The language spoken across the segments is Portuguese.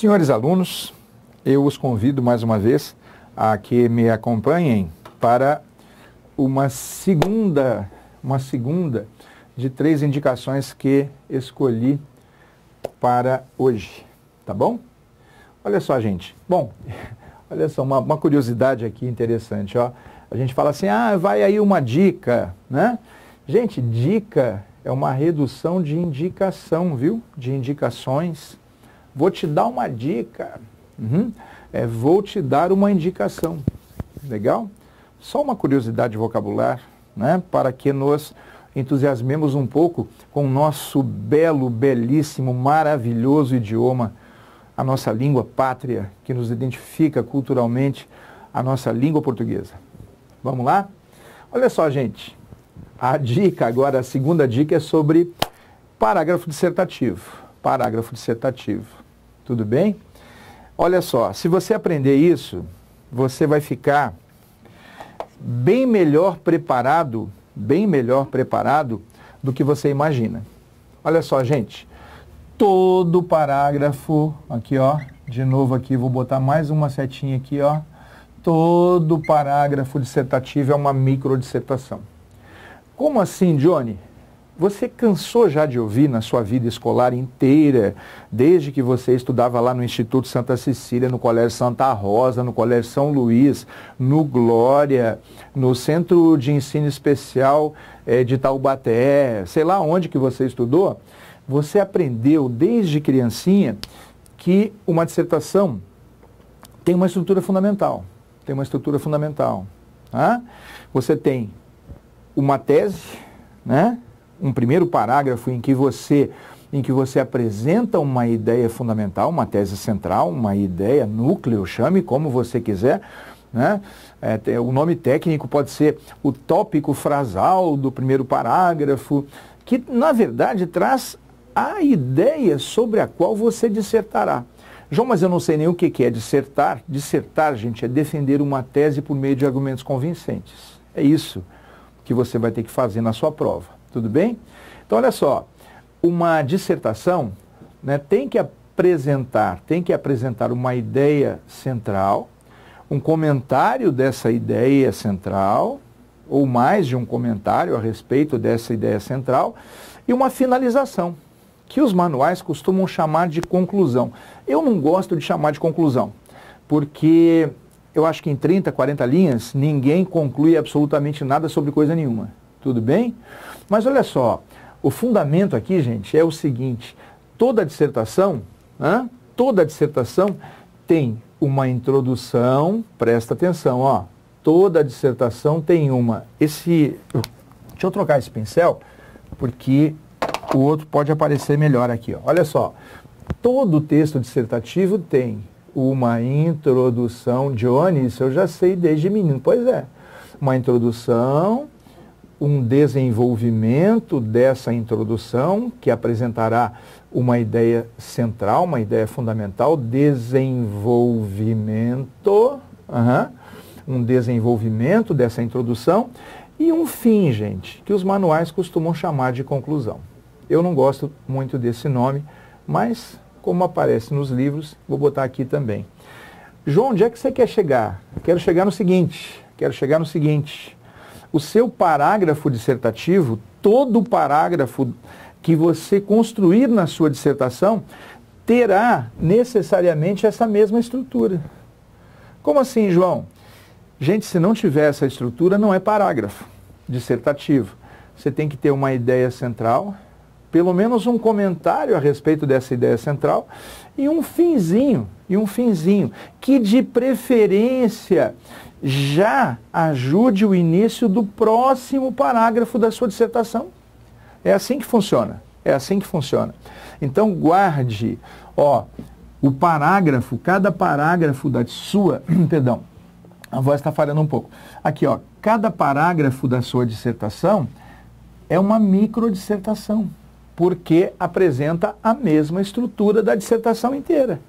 Senhores alunos, eu os convido mais uma vez a que me acompanhem para uma segunda de 3 indicações que escolhi para hoje, tá bom? Olha só, gente. Bom, olha só, uma curiosidade aqui interessante, ó. A gente fala assim, vai aí uma dica, né? Gente, dica é uma redução de indicação, viu? De indicações. Vou te dar uma dica. Vou te dar uma indicação. Legal? Só uma curiosidade vocabular, né? Para que nos entusiasmemos um pouco com o nosso belo, belíssimo, maravilhoso idioma, a nossa língua pátria, que nos identifica culturalmente, a nossa língua portuguesa. Vamos lá? Olha só, gente. A dica agora, a segunda dica é sobre parágrafo dissertativo. Parágrafo dissertativo. Tudo bem? Olha só, se você aprender isso, você vai ficar bem melhor preparado do que você imagina. Olha só, gente. Todo parágrafo, aqui ó, de novo aqui, vou botar mais uma setinha aqui ó. Todo parágrafo dissertativo é uma microdissertação. Como assim, Johnny? Você cansou já de ouvir na sua vida escolar inteira, desde que você estudava lá no Instituto Santa Cecília, no Colégio Santa Rosa, no Colégio São Luís, no Glória, no Centro de Ensino Especial de Taubaté, sei lá onde que você estudou, você aprendeu desde criancinha que uma dissertação tem uma estrutura fundamental. Tem uma estrutura fundamental. Tá? Você tem uma tese, né? Um primeiro parágrafo em que você apresenta uma ideia fundamental, uma tese central, uma ideia núcleo, chame como você quiser, né? O nome técnico pode ser o tópico frasal do primeiro parágrafo, que na verdade traz a ideia sobre a qual você dissertará. João, mas eu não sei nem o que é dissertar. Dissertar, gente, é defender uma tese por meio de argumentos convincentes. É isso que você vai ter que fazer na sua prova. Tudo bem? Então, olha só. Uma dissertação, né, tem que apresentar uma ideia central, um comentário dessa ideia central, ou mais de um comentário a respeito dessa ideia central, e uma finalização, que os manuais costumam chamar de conclusão. Eu não gosto de chamar de conclusão, porque eu acho que em 30, 40 linhas, ninguém conclui absolutamente nada sobre coisa nenhuma. Tudo bem? Mas olha só, o fundamento aqui, gente, é o seguinte, toda dissertação tem uma introdução, presta atenção, ó, toda dissertação tem uma. Deixa eu trocar esse pincel, porque o outro pode aparecer melhor aqui, ó. Olha só, todo texto dissertativo tem uma introdução. Johnny, isso eu já sei desde menino. Pois é, uma introdução, um desenvolvimento dessa introdução, que apresentará uma ideia central, uma ideia fundamental, um desenvolvimento dessa introdução, e um fim, gente, que os manuais costumam chamar de conclusão. Eu não gosto muito desse nome, mas como aparece nos livros, vou botar aqui também. João, onde é que você quer chegar? Quero chegar no seguinte. O seu parágrafo dissertativo, todo parágrafo que você construir na sua dissertação, terá necessariamente essa mesma estrutura. Como assim, João? Gente, se não tiver essa estrutura, não é parágrafo dissertativo. Você tem que ter uma ideia central, pelo menos um comentário a respeito dessa ideia central e um finzinho, que de preferência já ajude o início do próximo parágrafo da sua dissertação. É assim que funciona. Então guarde, ó, o parágrafo, cada parágrafo da sua, perdão, a voz está falhando um pouco. Aqui, ó, cada parágrafo da sua dissertação é uma microdissertação, porque apresenta a mesma estrutura da dissertação inteira.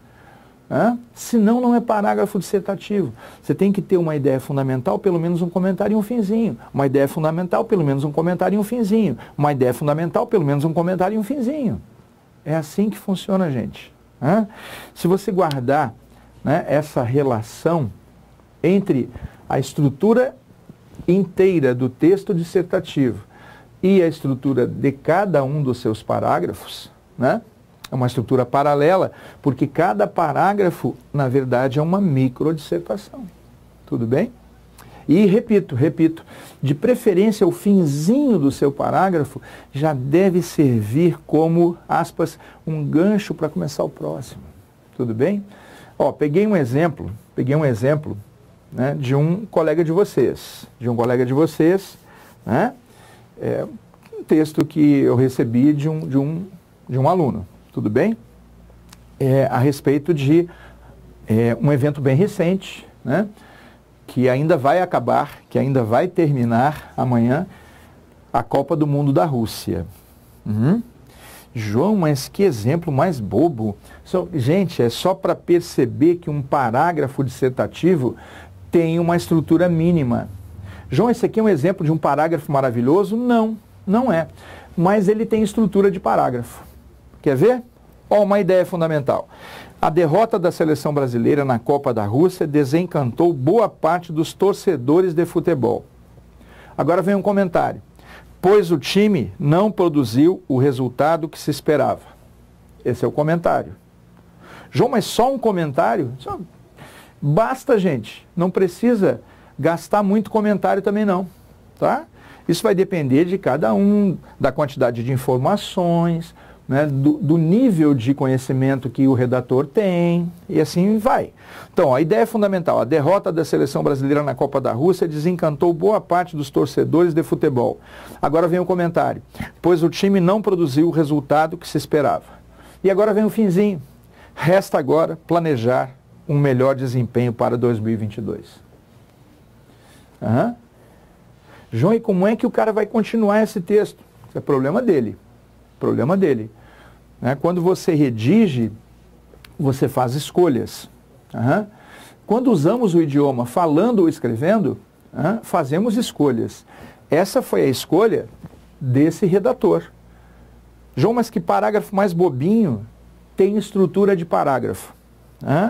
Senão não é parágrafo dissertativo. Você tem que ter uma ideia fundamental, pelo menos um comentário e um finzinho. Uma ideia fundamental, pelo menos um comentário e um finzinho. Uma ideia fundamental, pelo menos um comentário e um finzinho. É assim que funciona, gente. Se você guardar, né, essa relação entre a estrutura inteira do texto dissertativo e a estrutura de cada um dos seus parágrafos, né? É uma estrutura paralela, porque cada parágrafo, na verdade, é uma microdissertação. Tudo bem? E repito, de preferência o finzinho do seu parágrafo já deve servir como, aspas, um gancho para começar o próximo. Tudo bem? Ó, peguei um exemplo, né, de um colega de vocês, né? Um texto que eu recebi de um aluno, tudo bem? A respeito de um evento bem recente, né? Que ainda vai acabar, que ainda vai terminar amanhã, a Copa do Mundo da Rússia. João, mas que exemplo mais bobo. Gente, é só para perceber que um parágrafo dissertativo tem uma estrutura mínima. João, esse aqui é um exemplo de um parágrafo maravilhoso? Não, não é. Mas ele tem estrutura de parágrafo. Quer ver? Ó, uma ideia fundamental. A derrota da seleção brasileira na Copa da Rússia desencantou boa parte dos torcedores de futebol. Agora vem um comentário. Pois o time não produziu o resultado que se esperava. Esse é o comentário. João, mas só um comentário? Basta, gente. Não precisa gastar muito comentário também não, tá? Isso vai depender de cada um, da quantidade de informações, né, do nível de conhecimento que o redator tem, e assim vai. Então, a ideia é fundamental. A derrota da seleção brasileira na Copa da Rússia desencantou boa parte dos torcedores de futebol. Agora vem o comentário. Pois o time não produziu o resultado que se esperava. E agora vem o finzinho. Resta agora planejar um melhor desempenho para 2022. João, e como é que o cara vai continuar esse texto? Isso é problema dele. Problema dele. Né? Quando você redige, você faz escolhas. Quando usamos o idioma falando ou escrevendo, fazemos escolhas. Essa foi a escolha desse redator. João, mas que parágrafo mais bobinho tem estrutura de parágrafo.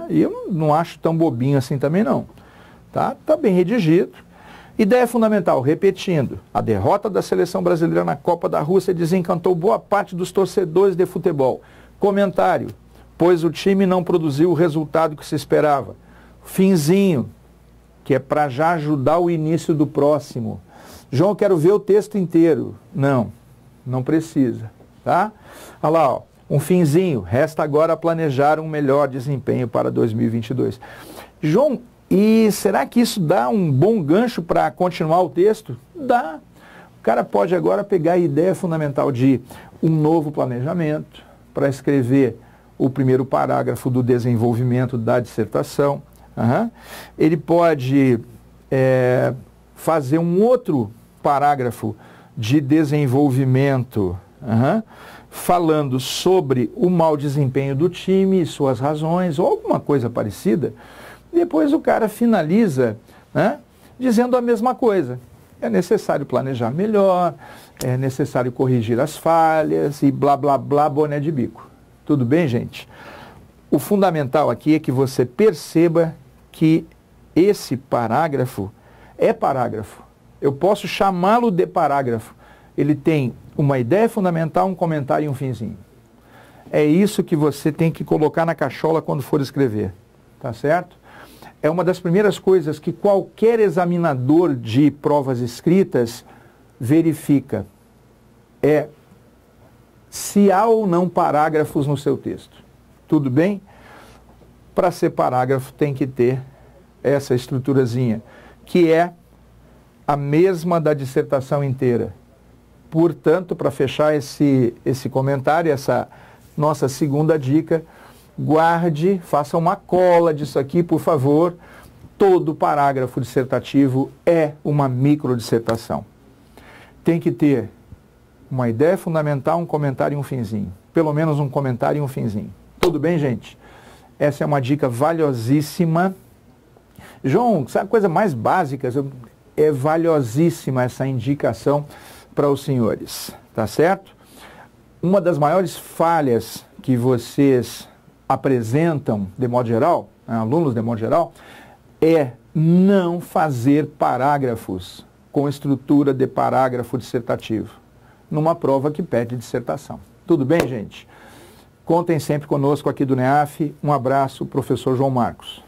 E eu não acho tão bobinho assim também não. Tá bem redigido. Ideia fundamental, repetindo, a derrota da seleção brasileira na Copa da Rússia desencantou boa parte dos torcedores de futebol. Comentário, pois o time não produziu o resultado que se esperava. Finzinho, que é para já ajudar o início do próximo. João, eu quero ver o texto inteiro. Não precisa, tá? Olha lá, ó, um finzinho, resta agora planejar um melhor desempenho para 2022. João, e será que isso dá um bom gancho para continuar o texto? Dá. O cara pode agora pegar a ideia fundamental de um novo planejamento para escrever o primeiro parágrafo do desenvolvimento da dissertação. Ele pode fazer um outro parágrafo de desenvolvimento, falando sobre o mau desempenho do time e suas razões, ou alguma coisa parecida. Depois o cara finaliza, né, dizendo a mesma coisa. É necessário planejar melhor, é necessário corrigir as falhas e blá, blá, blá, boné de bico. Tudo bem, gente? O fundamental aqui é que você perceba que esse parágrafo é parágrafo. Eu posso chamá-lo de parágrafo. Ele tem uma ideia fundamental, um comentário e um finzinho. É isso que você tem que colocar na cachola quando for escrever. Tá certo? É uma das primeiras coisas que qualquer examinador de provas escritas verifica. É se há ou não parágrafos no seu texto. Tudo bem? Para ser parágrafo tem que ter essa estruturazinha, que é a mesma da dissertação inteira. Portanto, para fechar esse comentário, essa nossa segunda dica, guarde, faça uma cola disso aqui, por favor. Todo parágrafo dissertativo é uma microdissertação. Tem que ter uma ideia fundamental, um comentário e um finzinho. Pelo menos um comentário e um finzinho. Tudo bem, gente? Essa é uma dica valiosíssima. João, sabe a coisa mais básica? É valiosíssima essa indicação para os senhores, tá certo? Uma das maiores falhas que vocês apresentam, de modo geral, alunos de modo geral, é não fazer parágrafos com estrutura de parágrafo dissertativo, numa prova que pede dissertação. Tudo bem, gente? Contem sempre conosco aqui do NEAF. Um abraço, professor João Marcos.